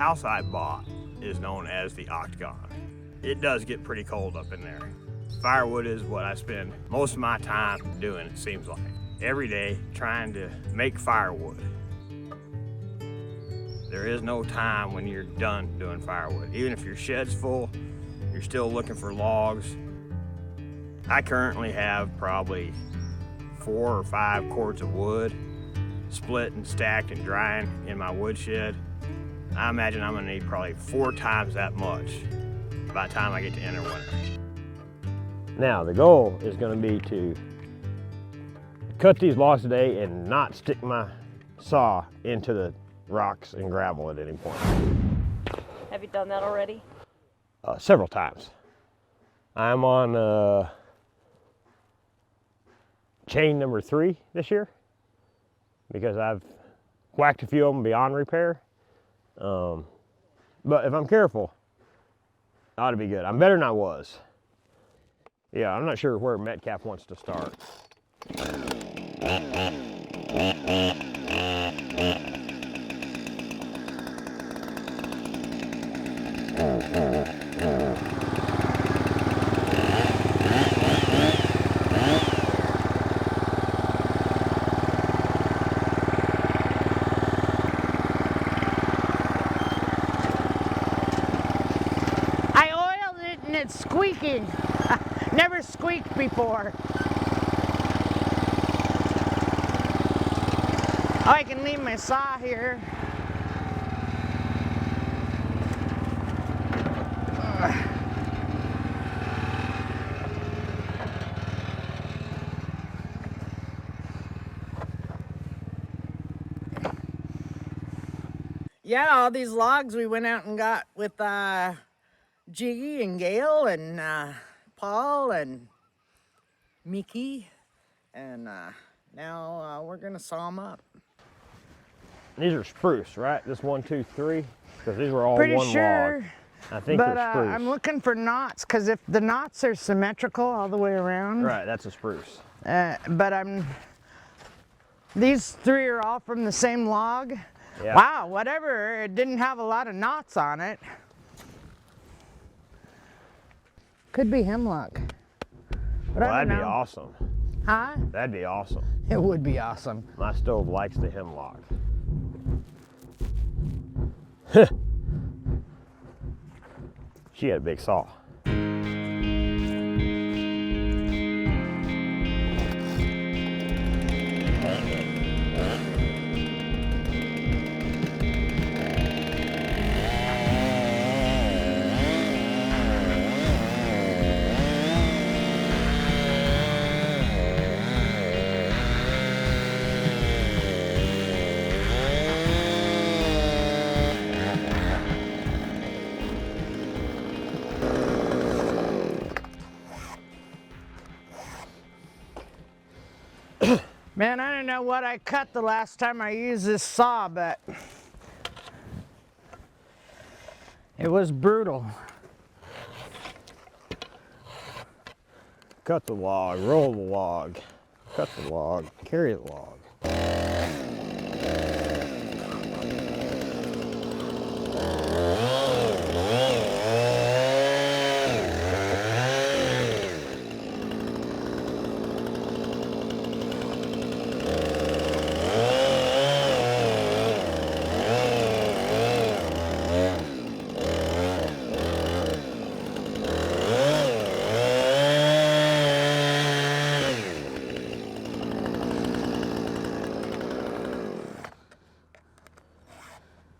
house I bought is known as the Octagon. It does get pretty cold up in there. Firewood is what I spend most of my time doing, it seems like. Every day trying to make firewood. There is no time when you're done doing firewood. Even if your shed's full, you're still looking for logs. I currently have probably 4 or 5 cords of wood split and stacked and drying in my woodshed. I imagine I'm gonna need probably 4 times that much by the time I get to enter winter. Now the goal is gonna be to cut these logs today and not stick my saw into the rocks and gravel at any point. Have you done that already? Several times. I'm on chain number 3 this year because I've whacked a few of them beyond repair. But if I'm careful, it ought to be good. I'm better than I was. Yeah, I'm not sure where Metcalf wants to start. I oiled it and it's squeaking. Never squeaked before. Oh, I can leave my saw here. Yeah, all these logs we went out and got with Jiggy and Gail and Paul and Mickey, and now we're gonna saw them up. These are spruce, right? This 1, 2, 3, because these were all Pretty one sure, log. I think but they're spruce. I'm looking for knots, because if the knots are symmetrical all the way around, Right, that's a spruce. but these 3 are all from the same log. Yeah. Wow, whatever, it didn't have a lot of knots on it. Could be hemlock. But Well, I don't that'd be know. awesome. Huh? That'd be awesome. It would be awesome. My stove likes the hemlock. She had a big saw. Man, I don't know what I cut the last time I used this saw, but it was brutal. Cut the log, roll the log, cut the log, carry the log.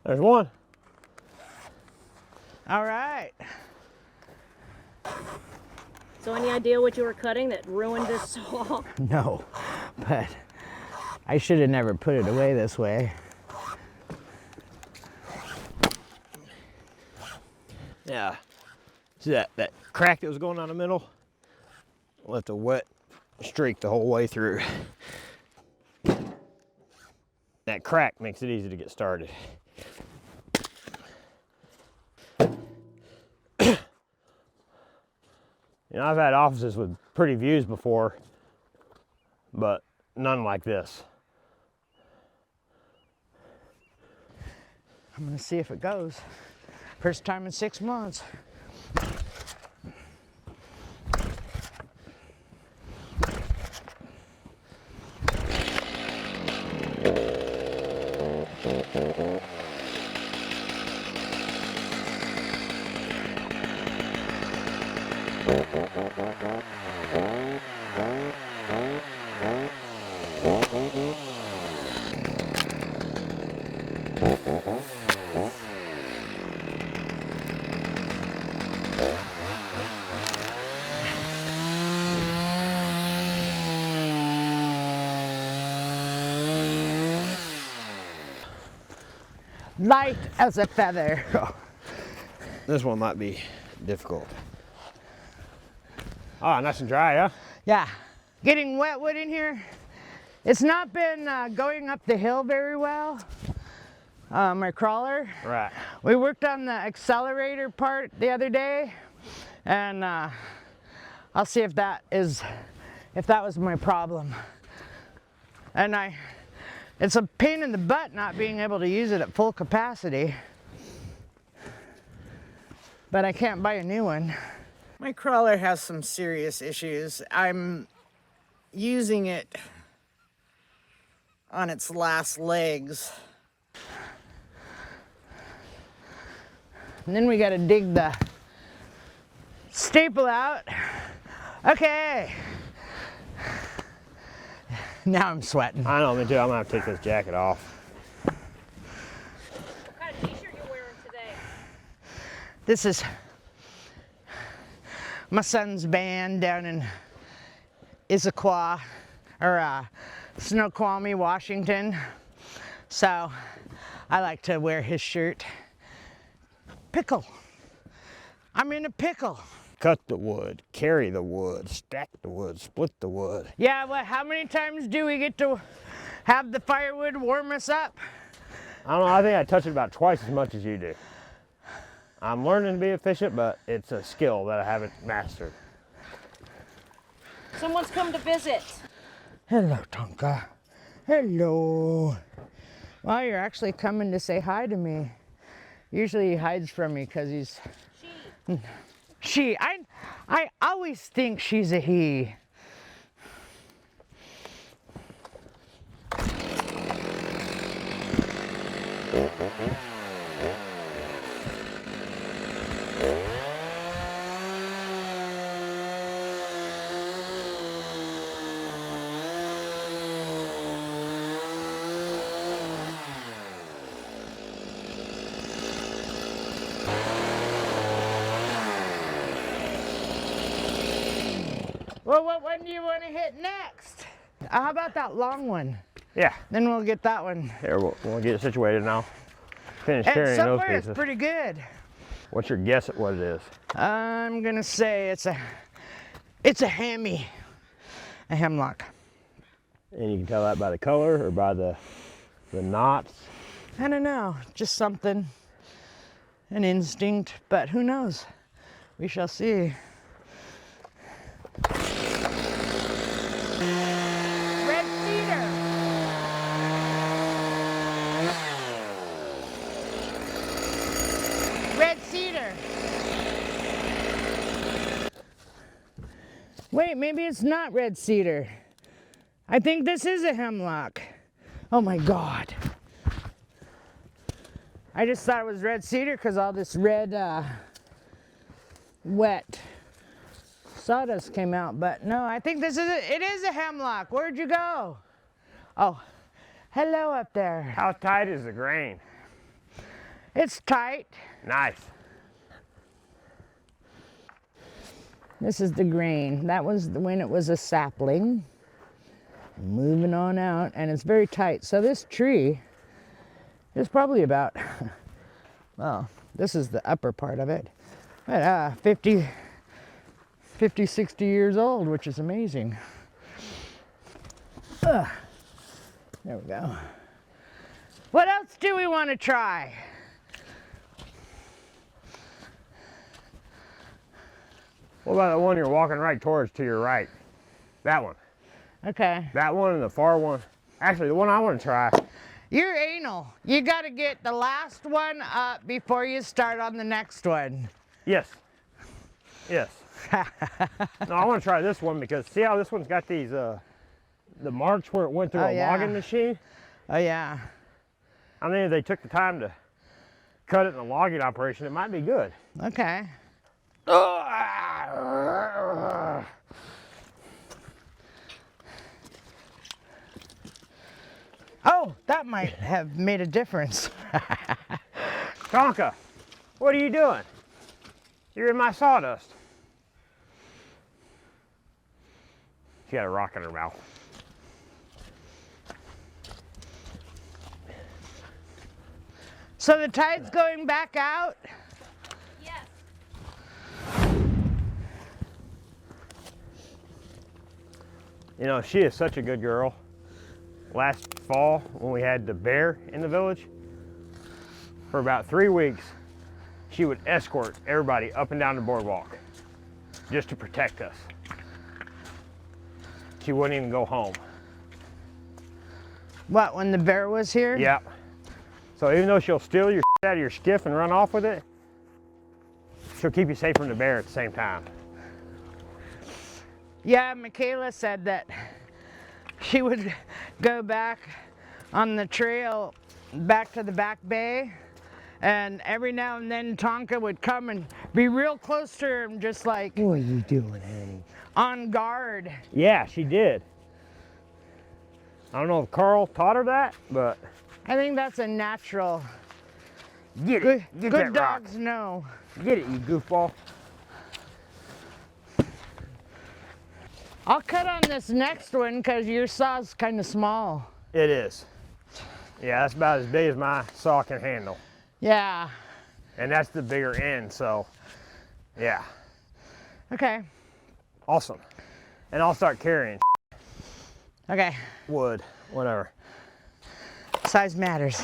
There's one. All right. So any idea what you were cutting that ruined this saw? No, but I should have never put it away this way. Yeah. See that crack that was going down the middle? Left a wet streak the whole way through. That crack makes it easy to get started. You know, I've had offices with pretty views before, but none like this. I'm gonna see if it goes. First time in 6 months. Light as a feather. This one might be difficult. Oh, nice and dry, huh? Yeah, getting wet wood in here. It's not been going up the hill very well. My crawler. Right. We worked on the accelerator part the other day, and I'll see if that was my problem. And it's a pain in the butt not being able to use it at full capacity. But I can't buy a new one. My crawler has some serious issues. I'm using it on its last legs. And then we gotta dig the staple out. Okay. Now I'm sweating. I know, me too. I'm gonna have to take this jacket off. What kind of t-shirt you wearing today? This is my son's band down in Issaquah, or Snoqualmie, Washington. So I like to wear his shirt. Pickle. I'm in a pickle. Cut the wood, carry the wood, stack the wood, split the wood. Yeah, well, how many times do we get to have the firewood warm us up? I don't know, I think I touch it about twice as much as you do. I'm learning to be efficient, but it's a skill that I haven't mastered. Someone's come to visit. Hello, Tonka. Hello. Well, you're actually coming to say hi to me. Usually he hides from me because he's... She. I always think she's a he. Well, what one do you want to hit next? How about that long one? Yeah. Then we'll get that one. Here, we'll get it situated now. Finish And carrying so those far, pieces. it's pretty good. What's your guess at what it is? I'm gonna say it's a hammy, a hemlock. And you can tell that by the color or by the knots. I don't know, just something, an instinct, but who knows? We shall see. Red cedar. Red cedar. Wait, maybe it's not red cedar. I think this is a hemlock. Oh my God. I just thought it was red cedar because all this red wet sawdust came out, but no, I think it is a hemlock. Where'd you go? Oh, hello up there. How tight is the grain? It's tight. Nice. This is the grain. That was when it was a sapling. Moving on out, and it's very tight. So this tree is probably about, well, this is the upper part of it, but 50, 60 years old, which is amazing. There we go. What else do we want to try? What about the one you're walking right towards to your right? That one. Okay. That one and the far one. Actually, the one I want to try You're anal. You got to get the last one up before you start on the next one. Yes. Yes. No, I want to try this one because see how this one's got these, the marks where it went through a logging machine? Oh, yeah. I mean, if they took the time to cut it in a logging operation, it might be good. Okay. Oh, that might have made a difference. Tonka, what are you doing? You're in my sawdust. She got a rock in her mouth. So the tide's going back out? Yes. You know, she is such a good girl. Last fall, when we had the bear in the village, for about 3 weeks, she would escort everybody up and down the boardwalk just to protect us. She wouldn't even go home. What, when the bear was here? Yep. So even though she'll steal your out of your skiff and run off with it, she'll keep you safe from the bear at the same time. Yeah, Michaela said that she would go back on the trail back to the back bay, and every now and then Tonka would come and be real close to her and just like, What are you doing, honey? On guard. Yeah, she did. I don't know if Carl taught her that, but I think that's a natural. get Good, it. Get good that rock. dogs know. Get it, you goofball. I'll cut on this next one because your saw's kind of small. It is. Yeah, that's about as big as my saw can handle. Yeah. And that's the bigger end, so yeah. Okay. Awesome. And I'll start carrying Okay. wood, whatever. Size matters.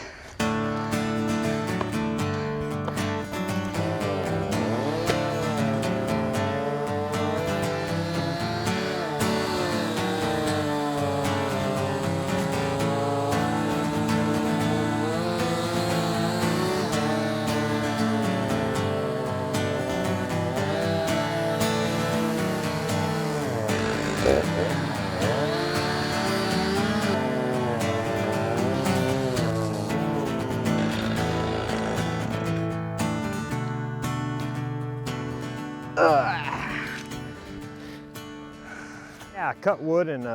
Yeah, I cut wood in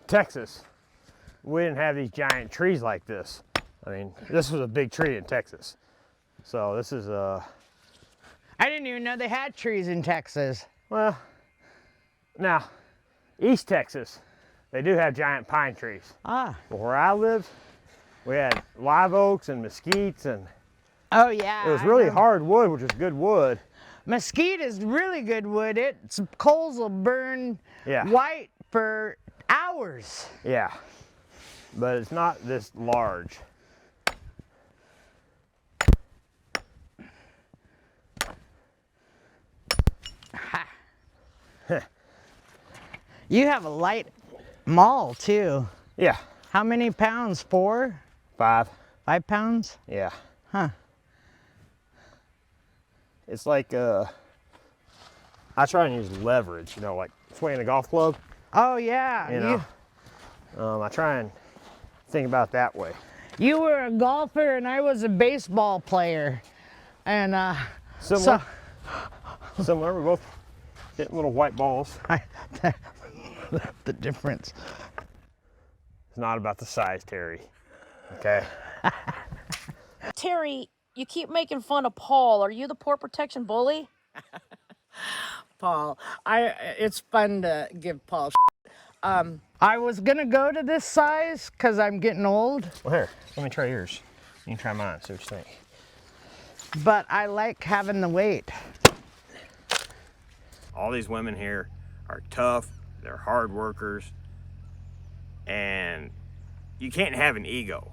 Texas. We didn't have these giant trees like this. I mean, this was a big tree in Texas. So this is, I didn't even know they had trees in Texas. well, now, East Texas, they do have giant pine trees. Ah. But where I lived, we had live oaks and mesquites, and Oh, yeah. it was I really know. hard wood, which is good wood. Mesquite is really good wood. Its coals will burn Yeah. white for hours. Yeah, but it's not this large. You have a light maul too. Yeah, How many pounds? 4? 5. 5 pounds? Yeah. Huh. It's like, I try and use leverage, you know, like swinging a golf club, Oh yeah. you know. I try and think about it that way. You were a golfer and I was a baseball player. And Similar, similar, we're both hitting little white balls. the difference. It's not about the size, Terry, okay? Terry, you keep making fun of Paul. Are you the poor protection bully? Paul, it's fun to give Paul I was gonna go to this size because I'm getting old, Well, here, let me try yours. You can try mine, see what you think. but I like having the weight. All these women here are tough, they're hard workers, and you can't have an ego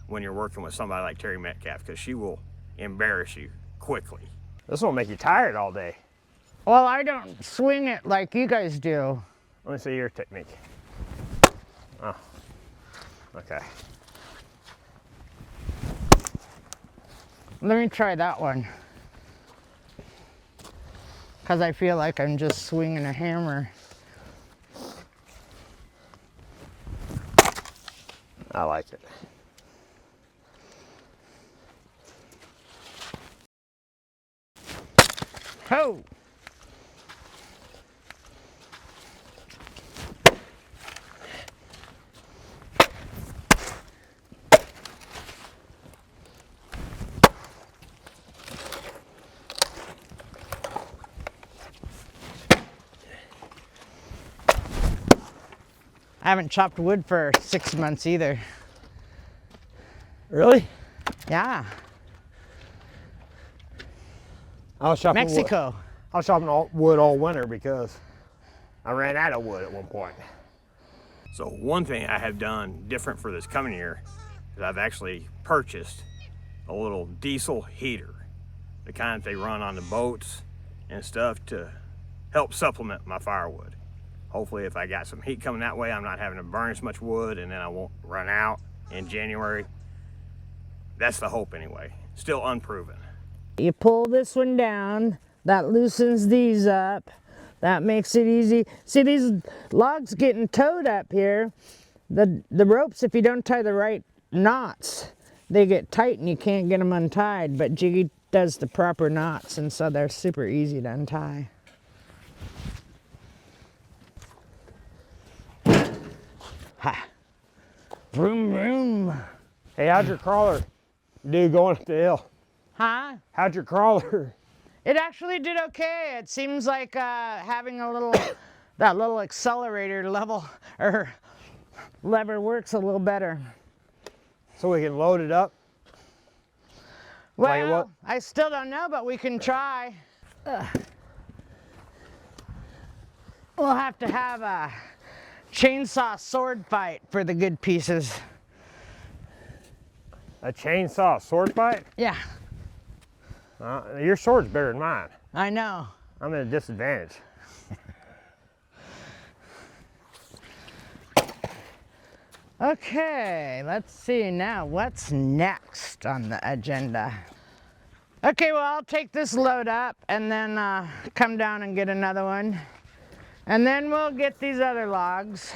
when you're working with somebody like Terri Metcalf, because she will embarrass you quickly. This will make you tired all day. Well, I don't swing it like you guys do. Let me see your technique. Oh. Okay. Let me try that one. Because I feel like I'm just swinging a hammer. I like it. Ho! I haven't chopped wood for 6 months either. Really? Yeah. I was chopping Mexico. Wood. I was chopping wood all winter because I ran out of wood at one point. So one thing I have done different for this coming year is I've actually purchased a little diesel heater, the kind that they run on the boats and stuff to help supplement my firewood. Hopefully if I got some heat coming that way, I'm not having to burn as much wood and then I won't run out in January. That's the hope anyway. Still unproven. You pull this one down, that loosens these up. That makes it easy. See these logs getting towed up here. The ropes, if you don't tie the right knots, they get tight and you can't get them untied. But Jiggy does the proper knots, and so they're super easy to untie. Ha! Vroom, vroom. Hey, how'd your crawler do going up the hill? Huh? How'd your crawler? It actually did okay. It seems like having a little, that little accelerator level or lever works a little better. So we can load it up? Like Well, what? I still don't know, but we can try. We'll have to have a chainsaw sword fight for the good pieces. A chainsaw sword fight? Yeah, Your sword's better than mine. I know. I'm at a disadvantage. Okay, let's see now what's next on the agenda. Okay, well, I'll take this load up and then come down and get another one. And then we'll get these other logs.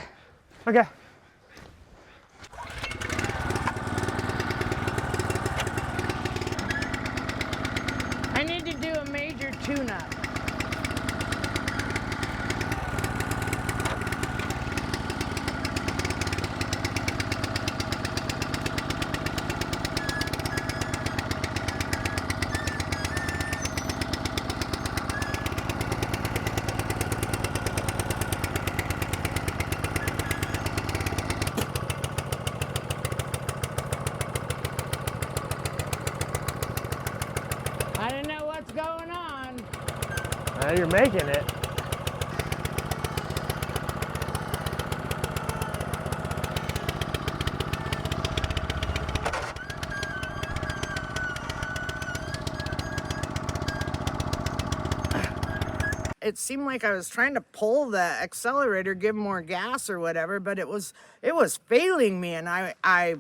Okay. I need to do a major tune-up. I don't know what's going on. You're making it. It seemed like I was trying to pull the accelerator, give more gas or whatever, but it was failing me, and I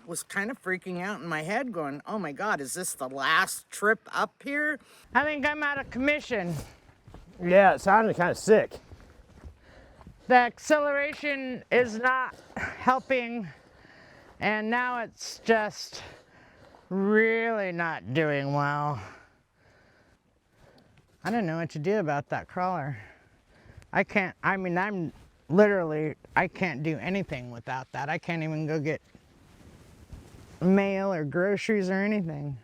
was kind of freaking out in my head going, oh my God, is this the last trip up here? I think I'm out of commission. Yeah, it sounded kind of sick. The acceleration is not helping, and now it's just really not doing well. I don't know what to do about that crawler. I can't do anything without that. I can't even go get mail or groceries or anything.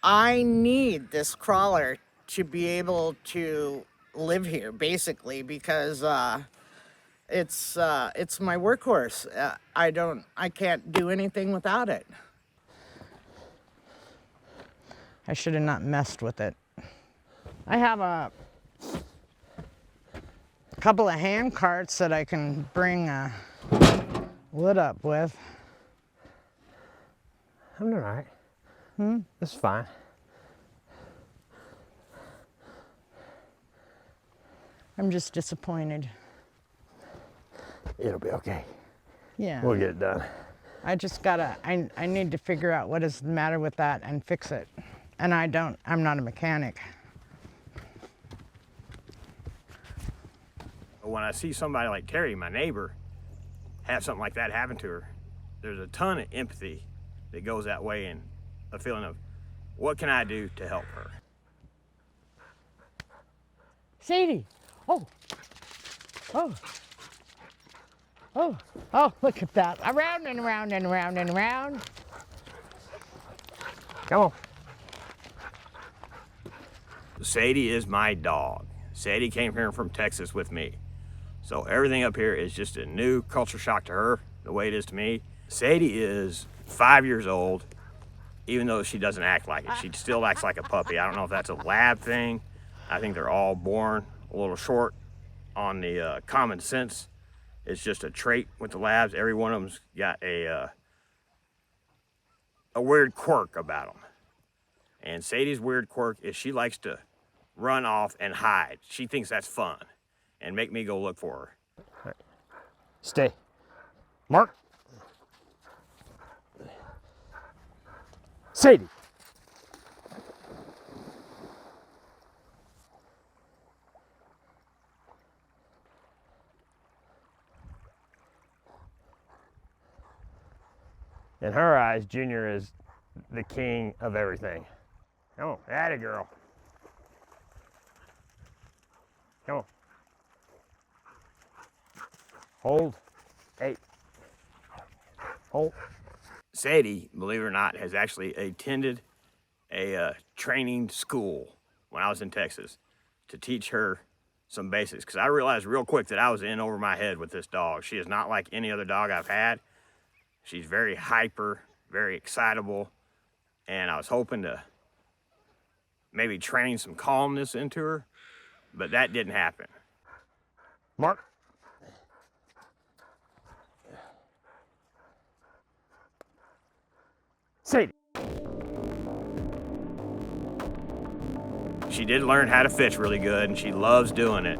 I need this crawler to be able to live here, basically, because it's my workhorse. I can't do anything without it. I should have not messed with it. I have a couple of hand carts that I can bring wood up with. I'm doing all right. It's fine. I'm just disappointed. It'll be okay. Yeah. We'll get it done. I just gotta, I need to figure out what is the matter with that and fix it. And I'm not a mechanic. When I see somebody like Terri, my neighbor, have something like that happen to her, there's a ton of empathy that goes that way, and a feeling of, what can I do to help her? Sadie, oh, oh, oh, oh, look at that. Around and around and around and around. Come on. Sadie is my dog. Sadie came here from Texas with me. So everything up here is just a new culture shock to her, the way it is to me. Sadie is 5 years old, even though she doesn't act like it. She still acts like a puppy. I don't know if that's a lab thing. I think they're all born a little short on the common sense. It's just a trait with the labs. Every one of them's got a weird quirk about them. And Sadie's weird quirk is she likes to run off and hide. She thinks that's fun and make me go look for her. All right. Stay. Mark. Sadie. In her eyes, Junior is the king of everything. Come on, atta girl. Come on. Hold. Hey. Hold. Sadie, believe it or not, has actually attended a training school when I was in Texas to teach her some basics. Because I realized real quick that I was in over my head with this dog. She is not like any other dog I've had. She's very hyper, very excitable, and I was hoping to maybe train some calmness into her, but that didn't happen. Mark. Sadie. She did learn how to fish really good, and she loves doing it.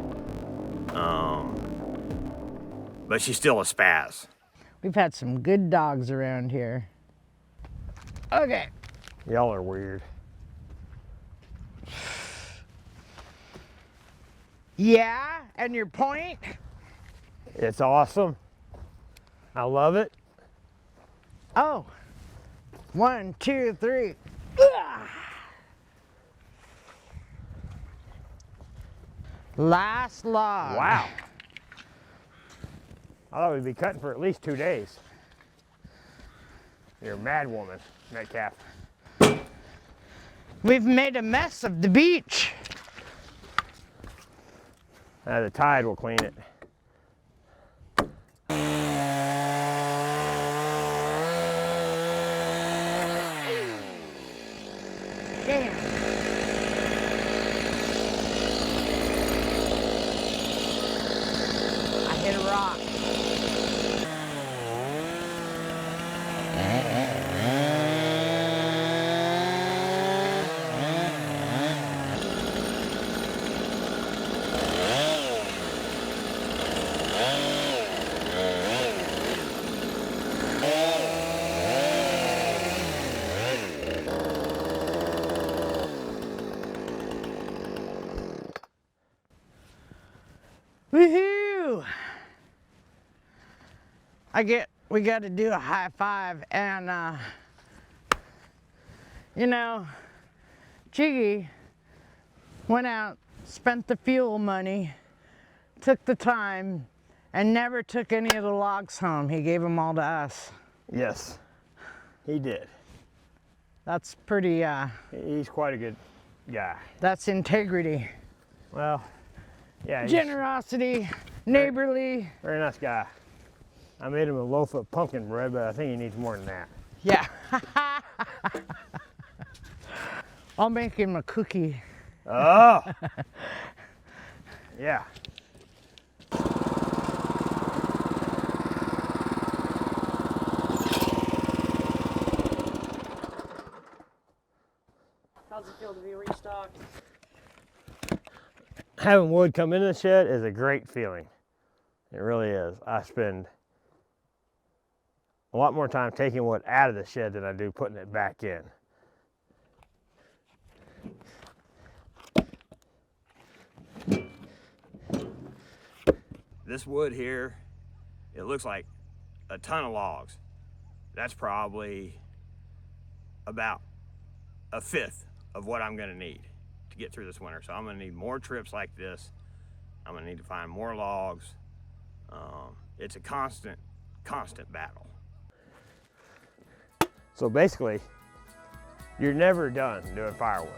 But she's still a spaz. We've had some good dogs around here. Okay. Y'all are weird. Yeah, and your point? It's awesome. I love it. Oh. 1, 2, 3. Last log. Wow. I thought we'd be cutting for at least 2 days. You're a mad woman, Metcalf. We've made a mess of the beach. The tide will clean it. Damn. I hit a rock. Woohoo! We got to do a high five, and you know, Jiggy went out, spent the fuel money, took the time, and never took any of the logs home. He gave them all to us. Yes, he did. That's pretty, He's quite a good guy. that's integrity. Well, yeah. Generosity, neighborly. Very nice guy. I made him a loaf of pumpkin bread, but I think he needs more than that. Yeah. I'll make him a cookie. Oh! Yeah. How's it feel to be restocked? Having wood come into the shed is a great feeling. It really is. I spend a lot more time taking wood out of the shed than I do putting it back in. This wood here, it looks like a ton of logs. That's probably about a fifth of what I'm gonna need to get through this winter. So I'm gonna need more trips like this. I'm gonna need to find more logs. It's a constant battle. So basically, you're never done doing firewood.